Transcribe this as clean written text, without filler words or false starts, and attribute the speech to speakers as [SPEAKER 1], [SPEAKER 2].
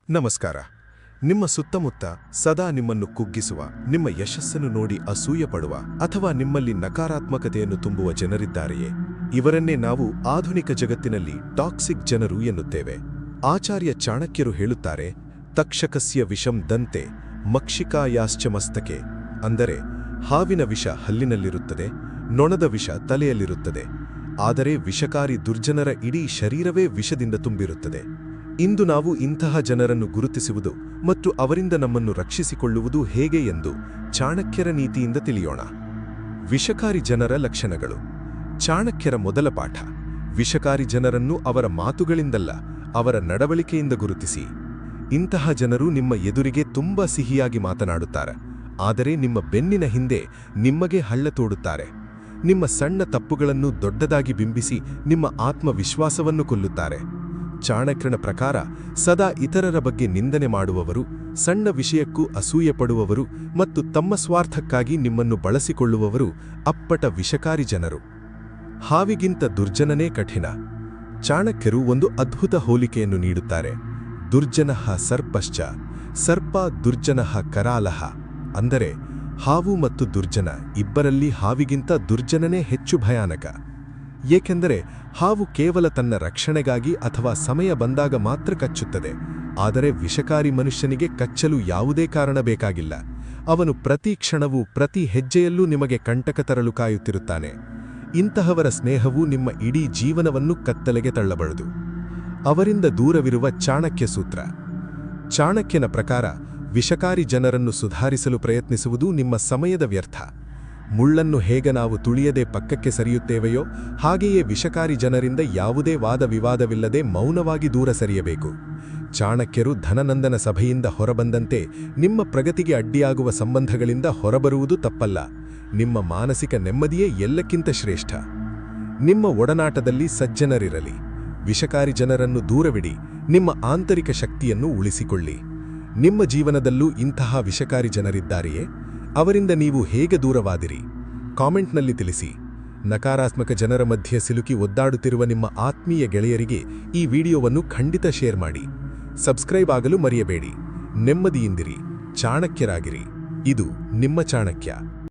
[SPEAKER 1] ನಮಸ್ಕಾರ. ನಿಮ್ಮ ಸುತ್ತಮುತ್ತ ಸದಾ ನಿಮ್ಮನ್ನು ಕುಗ್ಗಿಸುವ, ನಿಮ್ಮ ಯಶಸ್ಸನ್ನು ನೋಡಿ ಅಸೂಯೆ ಪಡುವ ಅಥವಾ ನಿಮ್ಮಲ್ಲಿ ನಕಾರಾತ್ಮಕತೆಯನ್ನು ತುಂಬುವ ಜನರಿದ್ದಾರೆಯೇ? ಇವರನ್ನೇ ನಾವು ಆಧುನಿಕ ಜಗತ್ತಿನಲ್ಲಿ ಟಾಕ್ಸಿಕ್ ಜನರು ಎನ್ನುತ್ತೇವೆ. ಆಚಾರ್ಯ ಚಾಣಕ್ಯರು ಹೇಳುತ್ತಾರೆ, ತಕ್ಷಕಸ್ಯ ವಿಷಂ ದಂತೆ ಮಕ್ಷಿಕಾಯಾಶ್ಚ ಮಸ್ತಕೆ. ಅಂದರೆ ಹಾವಿನ ವಿಷ ಹಲ್ಲಿನಲ್ಲಿರುತ್ತದೆ, ನೊಣದ ವಿಷ ತಲೆಯಲ್ಲಿರುತ್ತದೆ, ಆದರೆ ವಿಷಕಾರಿ ದುರ್ಜನರ ಇಡೀ ಶರೀರವೇ ವಿಷದಿಂದ ತುಂಬಿರುತ್ತದೆ. ಇಂದು ನಾವು ಇಂತಹ ಜನರನ್ನು ಗುರುತಿಸುವುದು ಮತ್ತು ಅವರಿಂದ ನಮ್ಮನ್ನು ರಕ್ಷಿಸಿಕೊಳ್ಳುವುದು ಹೇಗೆ ಎಂದು ಚಾಣಕ್ಯರ ನೀತಿಯಿಂದ ತಿಳಿಯೋಣ. ವಿಷಕಾರಿ ಜನರ ಲಕ್ಷಣಗಳು. ಚಾಣಕ್ಯರ ಮೊದಲ ಪಾಠ: ವಿಷಕಾರಿ ಜನರನ್ನು ಅವರ ಮಾತುಗಳಿಂದಲ್ಲ, ಅವರ ನಡವಳಿಕೆಯಿಂದ ಗುರುತಿಸಿ. ಇಂತಹ ಜನರು ನಿಮ್ಮ ಎದುರಿಗೆ ತುಂಬಾ ಸಿಹಿಯಾಗಿ ಮಾತನಾಡುತ್ತಾರೆ, ಆದರೆ ನಿಮ್ಮ ಬೆನ್ನಿನ ಹಿಂದೆ ನಿಮಗೆ ಹಳ್ಳ ತೋಡುತ್ತಾರೆ. ನಿಮ್ಮ ಸಣ್ಣ ತಪ್ಪುಗಳನ್ನು ದೊಡ್ಡದಾಗಿ ಬಿಂಬಿಸಿ ನಿಮ್ಮ ಆತ್ಮವಿಶ್ವಾಸವನ್ನು ಕೊಲ್ಲುತ್ತಾರೆ. ಚಾಣಕ್ಯನ ಪ್ರಕಾರ ಸದಾ ಇತರರ ಬಗ್ಗೆ ನಿಂದನೆ ಮಾಡುವವರು, ಸಣ್ಣ ವಿಷಯಕ್ಕೂ ಅಸೂಯೆ ಪಡುವವರು ಮತ್ತು ತಮ್ಮ ಸ್ವಾರ್ಥಕ್ಕಾಗಿ ನಿಮ್ಮನ್ನು ಬಳಸಿಕೊಳ್ಳುವವರು ಅಪ್ಪಟ ವಿಷಕಾರಿ ಜನರು. ಹಾವಿಗಿಂತ ದುರ್ಜನನೇ ಕಠಿಣ. ಚಾಣಕ್ಯರು ಒಂದು ಅದ್ಭುತ ಹೋಲಿಕೆಯನ್ನು ನೀಡುತ್ತಾರೆ. ದುರ್ಜನಃ ಸರ್ಪಶ್ಚ ಸರ್ಪ ದುರ್ಜನಃ ಕರಾಲಃ. ಅಂದರೆ ಹಾವು ಮತ್ತು ದುರ್ಜನ ಇಬ್ಬರಲ್ಲಿ ಹಾವಿಗಿಂತ ದುರ್ಜನನೇ ಹೆಚ್ಚು ಭಯಾನಕ. ಏಕೆಂದರೆ ಹಾವು ಕೇವಲ ತನ್ನ ರಕ್ಷಣೆಗಾಗಿ ಅಥವಾ ಸಮಯ ಬಂದಾಗ ಮಾತ್ರ ಕಚ್ಚುತ್ತದೆ, ಆದರೆ ವಿಷಕಾರಿ ಮನುಷ್ಯನಿಗೆ ಕಚ್ಚಲು ಯಾವುದೇ ಕಾರಣ ಬೇಕಾಗಿಲ್ಲ. ಅವನು ಪ್ರತಿ ಕ್ಷಣವೂ ಪ್ರತಿ ಹೆಜ್ಜೆಯಲ್ಲೂ ನಿಮಗೆ ಕಂಟಕ ತರಲು ಕಾಯುತ್ತಿರುತ್ತಾನೆ. ಇಂತಹವರ ಸ್ನೇಹವು ನಿಮ್ಮ ಇಡೀ ಜೀವನವನ್ನು ಕತ್ತಲೆಗೆ ತಳ್ಳಬಲ್ಲದು. ಅವರಿಂದ ದೂರವಿರುವ ಚಾಣಕ್ಯ ಸೂತ್ರ. ಚಾಣಕ್ಯನ ಪ್ರಕಾರ ವಿಷಕಾರಿ ಜನರನ್ನು ಸುಧಾರಿಸಲು ಪ್ರಯತ್ನಿಸುವುದು ನಿಮ್ಮ ಸಮಯದ ವ್ಯರ್ಥ. ಮುಳ್ಳನ್ನು ಹೇಗೆ ನಾವು ತುಳಿಯದೆ ಪಕ್ಕಕ್ಕೆ ಸರಿಯುತ್ತೇವೆಯೋ ಹಾಗೆಯೇ ವಿಷಕಾರಿ ಜನರಿಂದ ಯಾವುದೇ ವಾದ ವಿವಾದವಿಲ್ಲದೆ ಮೌನವಾಗಿ ದೂರ ಸರಿಯಬೇಕು. ಚಾಣಕ್ಯರು ಧನನಂದನ ಸಭೆಯಿಂದ ಹೊರಬಂದಂತೆ ನಿಮ್ಮ ಪ್ರಗತಿಗೆ ಅಡ್ಡಿಯಾಗುವ ಸಂಬಂಧಗಳಿಂದ ಹೊರಬರುವುದು ತಪ್ಪಲ್ಲ. ನಿಮ್ಮ ಮಾನಸಿಕ ನೆಮ್ಮದಿಯೇ ಎಲ್ಲಕ್ಕಿಂತ ಶ್ರೇಷ್ಠ. ನಿಮ್ಮ ಒಡನಾಟದಲ್ಲಿ ಸಜ್ಜನರಿರಲಿ. ವಿಷಕಾರಿ ಜನರನ್ನು ದೂರವಿಡಿ. ನಿಮ್ಮ ಆಂತರಿಕ ಶಕ್ತಿಯನ್ನು ಉಳಿಸಿಕೊಳ್ಳಿ. ನಿಮ್ಮ ಜೀವನದಲ್ಲೂ ಇಂತಹ ವಿಷಕಾರಿ ಜನರಿದ್ದಾರೆಯೇ? ಅವರಿಂದ ನೀವು ಹೇಗೆ ದೂರವಾದಿರಿ? ಕಾಮೆಂಟ್ನಲ್ಲಿ ತಿಳಿಸಿ. ನಕಾರಾತ್ಮಕ ಜನರ ಮಧ್ಯೆ ಸಿಲುಕಿ ಒದ್ದಾಡುತ್ತಿರುವ ನಿಮ್ಮ ಆತ್ಮೀಯ ಗೆಳೆಯರಿಗೆ ಈ ವಿಡಿಯೋವನ್ನು ಖಂಡಿತ ಶೇರ್ ಮಾಡಿ. ಸಬ್ಸ್ಕ್ರೈಬ್ ಆಗಲು ಮರೆಯಬೇಡಿ. ನೆಮ್ಮದಿಯಿಂದಿರಿ, ಚಾಣಕ್ಯರಾಗಿರಿ. ಇದು ನಿಮ್ಮ ಚಾಣಕ್ಯ.